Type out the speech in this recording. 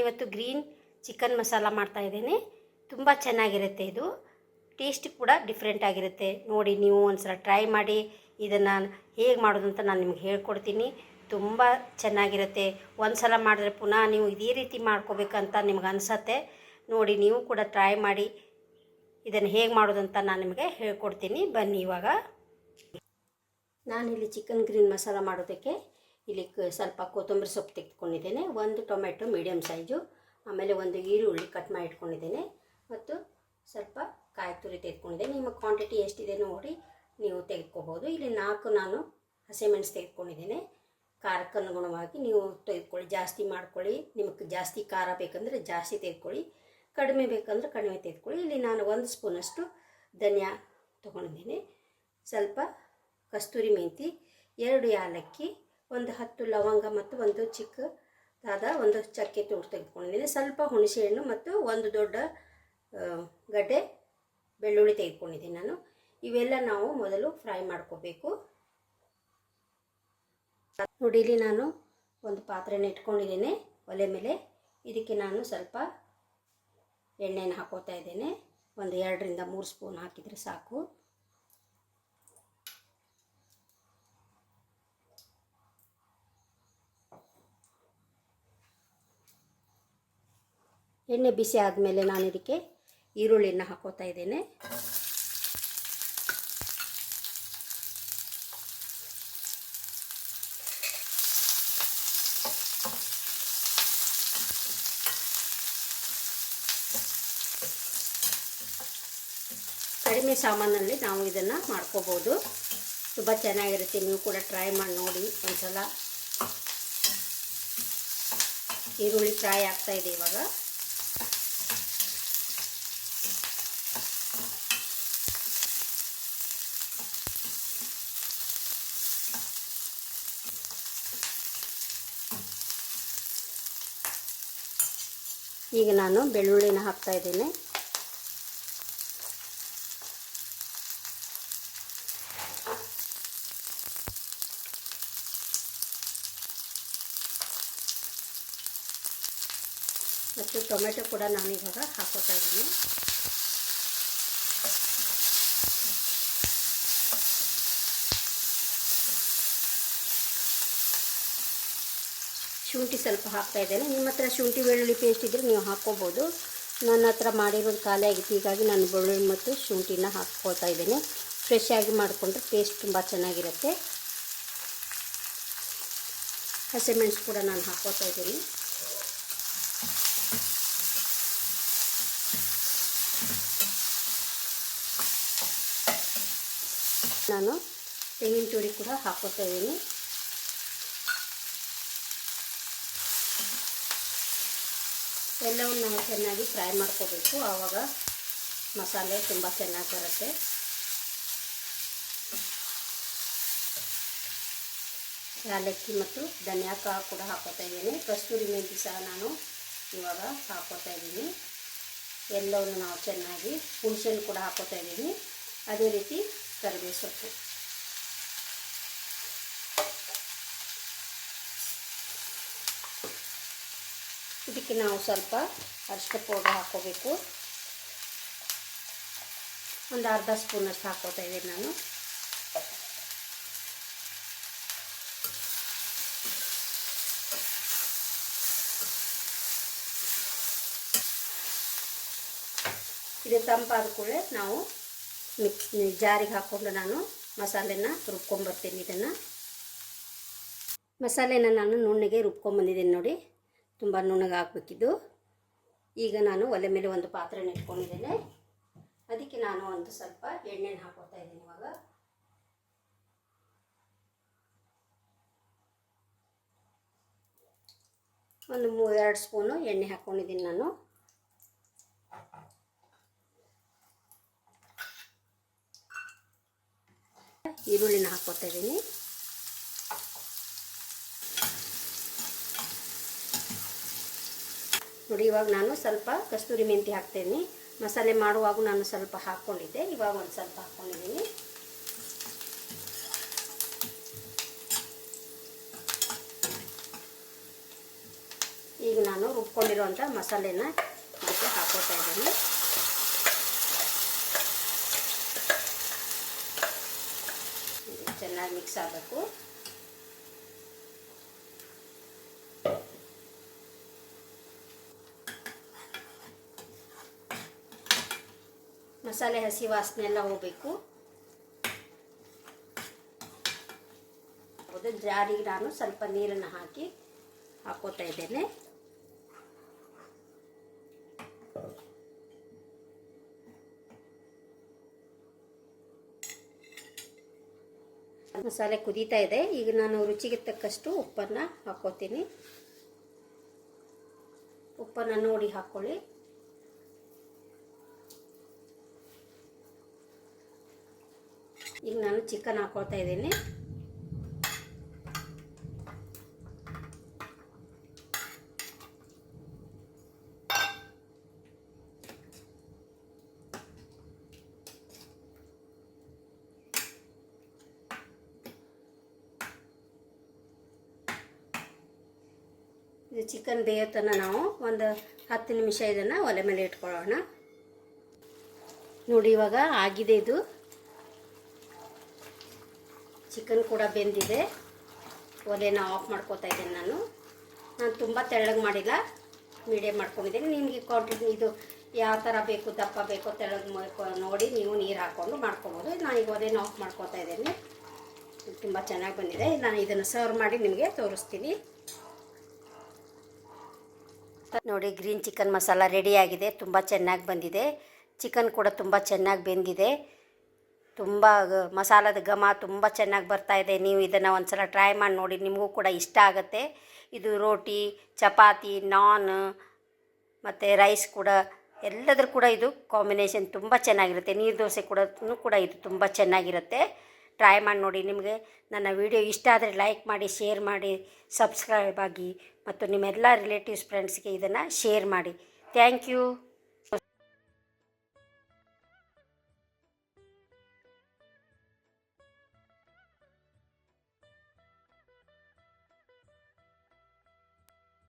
ನಾನಿವತ್ತು green chicken masala ಮಾಡ್ತಾಯಿದ್ದೇನೆ. ತುಂಬ ಚೆನ್ನಾಗಿರುತ್ತೆ. ಇದು ಟೇಸ್ಟ್ ಕೂಡ ಡಿಫ್ರೆಂಟ್ ಆಗಿರುತ್ತೆ. ನೋಡಿ, ನೀವು ಒಂದ್ಸಲ ಟ್ರೈ ಮಾಡಿ. ಇದನ್ನು ಹೇಗೆ ಮಾಡೋದು ಅಂತ ನಾನು ನಿಮ್ಗೆ ಹೇಳ್ಕೊಡ್ತೀನಿ. ತುಂಬ ಚೆನ್ನಾಗಿರುತ್ತೆ. ಒಂದು ಸಲ ಮಾಡಿದ್ರೆ ಪುನಃ ನೀವು ಇದೇ ರೀತಿ ಮಾಡ್ಕೋಬೇಕಂತ ನಿಮ್ಗೆ ಅನಿಸತ್ತೆ. ನೋಡಿ, ನೀವು ಕೂಡ ಟ್ರೈ ಮಾಡಿ. ಇದನ್ನು ಹೇಗೆ ಮಾಡೋದಂತ ನಾನು ನಿಮಗೆ ಹೇಳ್ಕೊಡ್ತೀನಿ. ಬನ್ನಿ. ಇವಾಗ ನಾನಿಲ್ಲಿ ಚಿಕನ್ ಗ್ರೀನ್ ಮಸಾಲ ಮಾಡೋದಕ್ಕೆ ಇಲ್ಲಿ ಸ್ವಲ್ಪ ಕೊತ್ತಂಬರಿ ಸೊಪ್ಪು ತೆಗೆದುಕೊಂಡಿದ್ದೇನೆ, ಒಂದು ಟೊಮೆಟೊ ಮೀಡಿಯಮ್ ಸೈಜು, ಆಮೇಲೆ ಒಂದು ಈರುಳ್ಳಿ ಕಟ್ ಮಾಡಿ ಇಟ್ಕೊಂಡಿದ್ದೇನೆ, ಮತ್ತು ಸ್ವಲ್ಪ ಕಾಯಿ ತುರಿ ತೆಗೆದುಕೊಂಡಿದ್ದೇನೆ. ನಿಮ್ಮ ಕ್ವಾಂಟಿಟಿ ಎಷ್ಟಿದೆ ನೋಡಿ ನೀವು ತೆಗೆದುಕೋಬೋದು. ಇಲ್ಲಿ 4 ನಾನು ಹಸಿಮೆಣಸು ತೆಗೆದುಕೊಂಡಿದ್ದೇನೆ. ಖಾರಕ್ಕೆ ಅನುಗುಣವಾಗಿ ನೀವು ತೆಗೆದುಕೊಳ್ಳಿ. ಜಾಸ್ತಿ ಮಾಡ್ಕೊಳ್ಳಿ. ನಿಮಗೆ ಜಾಸ್ತಿ ಖಾರ ಬೇಕಂದರೆ ಜಾಸ್ತಿ ತೆಗೆದುಕೊಳ್ಳಿ, ಕಡಿಮೆ ಬೇಕಂದ್ರೆ ಕಡಿಮೆ ತೆಗೆದುಕೊಳ್ಳಿ. ಇಲ್ಲಿ ನಾನು 1 ಸ್ಪೂನಷ್ಟು ಧನಿಯಾ ತೊಗೊಂಡಿದ್ದೀನಿ, ಸ್ವಲ್ಪ ಕಸ್ತೂರಿ ಮೆಂತಿ, 2 ಏಲಕ್ಕಿ, ಒಂದು 10 ಲವಂಗ ಮತ್ತು ಒಂದು ಚಿಕ್ಕದಾದ ಒಂದು ಚಕ್ಕೆ ತುಂಡು ತೆಗೆದುಕೊಂಡಿದ್ದೀನಿ. ಸ್ವಲ್ಪ ಹುಣಸೆಹಣ್ಣು ಮತ್ತು ಒಂದು ದೊಡ್ಡ ಗಡ್ಡೆ ಬೆಳ್ಳುಳ್ಳಿ ತೆಗೆದುಕೊಂಡಿದ್ದೀನಿ ನಾನು. ಇವೆಲ್ಲ ನಾವು ಮೊದಲು ಫ್ರೈ ಮಾಡ್ಕೋಬೇಕು. ನೋಡಿ, ಇಲ್ಲಿ ನಾನು ಒಂದು ಪಾತ್ರೆನ ಇಟ್ಕೊಂಡಿದ್ದೇನೆ ಒಲೆ ಮೇಲೆ. ಇದಕ್ಕೆ ನಾನು ಸ್ವಲ್ಪ ಎಣ್ಣೆನ ಹಾಕೋತಾ ಇದ್ದೇನೆ. ಒಂದು 2 ರಿಂದ 3 ಸ್ಪೂನ್ ಹಾಕಿದರೆ ಸಾಕು. ಎಣ್ಣೆ ಬಿಸಿ ಆದಮೇಲೆ ನಾನು ಇದಕ್ಕೆ ಈರುಳ್ಳಿನ ಹಾಕೋತಾ ಇದ್ದೇನೆ. ಕಡಿಮೆ ಸಾಮಾನಲ್ಲಿ ನಾವು ಇದನ್ನು ಮಾಡ್ಕೋಬೋದು. ತುಂಬ ಚೆನ್ನಾಗಿರುತ್ತೆ. ನೀವು ಕೂಡ ಟ್ರೈ ಮಾಡಿ ನೋಡಿ ಒಂದ್ಸಲ. ಈರುಳ್ಳಿ ಫ್ರೈ ಆಗ್ತಾ ಇದೆ ಇವಾಗ. ಈಗ ನಾನು ಬೆಳ್ಳುಳ್ಳಿನ ಹಾಕ್ತಾ ಇದ್ದೇನೆ. ಮತ್ತು ಟೊಮೆಟೊ ಕೂಡ ನಾನು ಇವಾಗ ಹಾಕೋತಾ ಇದ್ದೀನಿ. ಶುಂಠಿ ಸ್ವಲ್ಪ ಹಾಕ್ತಾ ಇದ್ದೇನೆ. ನಿಮ್ಮ ಹತ್ರ ಶುಂಠಿ ಬೆಳ್ಳುಳ್ಳಿ ಪೇಸ್ಟ್ ಇದ್ದರೆ ನೀವು ಹಾಕ್ಕೋಬೋದು. ನನ್ನ ಹತ್ರ ಮಾಡಿರೋದು ಖಾಲಿ ಆಗಿತ್ತು, ಹೀಗಾಗಿ ನಾನು ಬೆಳ್ಳುಳ್ಳಿ ಮತ್ತು ಶುಂಠಿನ ಹಾಕ್ಕೋತಾ ಇದ್ದೇನೆ. ಫ್ರೆಶ್ ಆಗಿ ಮಾಡಿಕೊಂಡ್ರೆ ಟೇಸ್ಟ್ ತುಂಬ ಚೆನ್ನಾಗಿರುತ್ತೆ. ಹಸಿಮೆಣಸು ಕೂಡ ನಾನು ಹಾಕ್ಕೋತಾ ಇದ್ದೀನಿ. ನಾನು ತೆಂಗಿನ ತುರಿ ಕೂಡ ಹಾಕ್ಕೋತಾ ಇದ್ದೀನಿ. ಎಲ್ಲವನ್ನು ನಾವು ಚೆನ್ನಾಗಿ ಫ್ರೈ ಮಾಡ್ಕೋಬೇಕು, ಆವಾಗ ಮಸಾಲೆ ತುಂಬ ಚೆನ್ನಾಗಿ ಬರುತ್ತೆ. ಏಲಕ್ಕಿ ಮತ್ತು ಧನಿಯಾ ಕೂಡ ಹಾಕೋತಾ ಇದ್ದೀನಿ. ಕಸ್ತೂರಿ ಮೆಂತಿ ಸಹ ನಾನು ಇವಾಗ ಹಾಕೋತಾ ಇದ್ದೀನಿ. ಎಲ್ಲವನ್ನು ನಾವು ಚೆನ್ನಾಗಿ, ಹುಣಸೆಹಣ್ಣು ಕೂಡ ಹಾಕೋತಾ ಇದ್ದೀನಿ. ಅದೇ ರೀತಿ ಕರಿಬೇವು ಸೊಪ್ಪು. ಇದಕ್ಕೆ ನಾವು ಸ್ವಲ್ಪ ಅರಿಶಿನ ಪೌಡರ್ ಹಾಕ್ಕೋಬೇಕು. ಒಂದು ಅರ್ಧ ಸ್ಪೂನಷ್ಟು ಹಾಕ್ಕೋತಾ ಇದ್ದೀನಿ ನಾನು. ಇದು ತಂಪಾದ ಕೂಡಲೇ ನಾವು ಜಾರಿಗೆ ಹಾಕ್ಕೊಂಡು ನಾನು ಮಸಾಲೆನ ರುಬ್ಕೊಂಡ್ಬರ್ತೀನಿ. ಇದನ್ನು ಮಸಾಲೆನ ನಾನು ನುಣ್ಣಗೆ ರುಬ್ಕೊಂಡ್ಬಂದಿದ್ದೀನಿ ನೋಡಿ. ತುಂಬ ನುಣ್ಣಗೆ ಹಾಕಬೇಕಿದ್ದು. ಈಗ ನಾನು ಒಲೆ ಮೇಲೆ ಒಂದು ಪಾತ್ರೆನ ಇಟ್ಕೊಂಡಿದ್ದೇನೆ. ಅದಕ್ಕೆ ನಾನು ಒಂದು ಸ್ವಲ್ಪ ಎಣ್ಣೆನ ಹಾಕೋತಾ ಇದ್ದೀನಿ. ಇವಾಗ ಒಂದು 2 ಸ್ಪೂನು ಎಣ್ಣೆ ಹಾಕ್ಕೊಂಡಿದ್ದೀನಿ ನಾನು. ಈರುಳ್ಳಿನ ಹಾಕ್ಕೋತಾ ಇದ್ದೀನಿ. ನೋಡಿ, ಇವಾಗ ನಾನು ಸ್ವಲ್ಪ ಕಸ್ತೂರಿ ಮೆಂತಿ ಹಾಕ್ತೇನೆ. ಮಸಾಲೆ ಮಾಡುವಾಗ ನಾನು ಸ್ವಲ್ಪ ಹಾಕ್ಕೊಂಡಿದ್ದೆ, ಇವಾಗ ಒಂದು ಸ್ವಲ್ಪ ಹಾಕ್ಕೊಂಡಿದ್ದೀನಿ. ಈಗ ನಾನು ರುಬ್ಕೊಂಡಿರೋಂಥ ಮಸಾಲೆನ ಇದಕ್ಕೆ ಹಾಕೋತಾ ಇದ್ದೀನಿ. ಚೆನ್ನಾಗಿ ಮಿಕ್ಸ್ ಆಗಬೇಕು. ಮಸಾಲೆ ಹಸಿ ವಾಸನೆ ಎಲ್ಲ ಹೋಗಬೇಕು. ಜಾರಿಗೆ ನಾನು ಸ್ವಲ್ಪ ನೀರನ್ನು ಹಾಕೋತಾ ಇದ್ದೇನೆ. ಮಸಾಲೆ ಕುದೀತಾ ಇದೆ. ಈಗ ನಾನು ರುಚಿಗೆ ತಕ್ಕಷ್ಟು ಉಪ್ಪನ್ನು ಹಾಕೋತೀನಿ. ಉಪ್ಪನ್ನು ನೋಡಿ ಹಾಕ್ಕೊಳ್ಳಿ. ಈಗ ನಾನು ಚಿಕನ್ ಹಾಕೊಳ್ತಾ ಇದ್ದೀನಿ. ಇದು ಚಿಕನ್ ಬೇಯೋತನ ನಾವು ಒಂದು 10 ನಿಮಿಷ ಇದನ್ನು ಒಲೆ ಮೇಲೆ ಇಟ್ಕೊಳ್ಳೋಣ. ನೋಡಿ ಇವಾಗ ಆಗಿದೆ. ಇದು ಚಿಕನ್ ಕೂಡ ಬೆಂದಿದೆ. ಒಲೆನ ಆಫ್ ಮಾಡ್ಕೋತಾ ಇದ್ದೀನಿ. ನಾನು ತುಂಬ ತೆಳ್ಳಗೆ ಮಾಡಿಲ್ಲ, ಮೀಡಿಯಮ್ ಮಾಡ್ಕೊಂಡಿದ್ದೀನಿ. ನಿಮಗೆ ಕ್ವಾಂಟಿಟಿ ಇದು ಯಾವ ಥರ ಬೇಕು, ದಪ್ಪ ಬೇಕು, ತೆಳ್ಳಗೆ ನೋಡಿ ನೀವು ನೀರು ಹಾಕ್ಕೊಂಡು ಮಾಡ್ಕೊಬೋದು. ನಾನು ಈಗ ಒಲೆನ ಆಫ್ ಮಾಡ್ಕೋತಾ ಇದ್ದೀನಿ. ತುಂಬ ಚೆನ್ನಾಗಿ ಬಂದಿದೆ. ನಾನು ಇದನ್ನು ಸರ್ವ್ ಮಾಡಿ ನಿಮಗೆ ತೋರಿಸ್ತೀನಿ. ನೋಡಿ ಗ್ರೀನ್ ಚಿಕನ್ ಮಸಾಲ ರೆಡಿಯಾಗಿದೆ. ತುಂಬ ಚೆನ್ನಾಗಿ ಬಂದಿದೆ. ಚಿಕನ್ ಕೂಡ ತುಂಬ ಚೆನ್ನಾಗಿ ಬೆಂದಿದೆ. ತುಂಬ ಮಸಾಲದ ಘಮ ತುಂಬ ಚೆನ್ನಾಗಿ ಬರ್ತಾಯಿದೆ. ನೀವು ಇದನ್ನು ಒಂದು ಸಲ ಟ್ರೈ ಮಾಡಿ ನೋಡಿ, ನಿಮಗೂ ಕೂಡ ಇಷ್ಟ ಆಗುತ್ತೆ. ಇದು ರೋಟಿ, ಚಪಾತಿ, ನಾನ್ ಮತ್ತು ರೈಸ್ ಕೂಡ ಎಲ್ಲದ್ರ ಕೂಡ ಇದು ಕಾಂಬಿನೇಷನ್ ತುಂಬ ಚೆನ್ನಾಗಿರುತ್ತೆ. ನೀರು ದೋಸೆ ಕೂಡ ಇದು ತುಂಬ ಚೆನ್ನಾಗಿರುತ್ತೆ. ಟ್ರೈ ಮಾಡಿ ನೋಡಿ. ನಿಮಗೆ ನನ್ನ ವಿಡಿಯೋ ಇಷ್ಟ ಆದರೆ ಲೈಕ್ ಮಾಡಿ, ಶೇರ್ ಮಾಡಿ, ಸಬ್ಸ್ಕ್ರೈಬ್ ಆಗಿ ಮತ್ತು ನಿಮ್ಮೆಲ್ಲ ರಿಲೇಟಿವ್ಸ್ ಫ್ರೆಂಡ್ಸ್ಗೆ ಇದನ್ನು ಶೇರ್ ಮಾಡಿ. Thank you.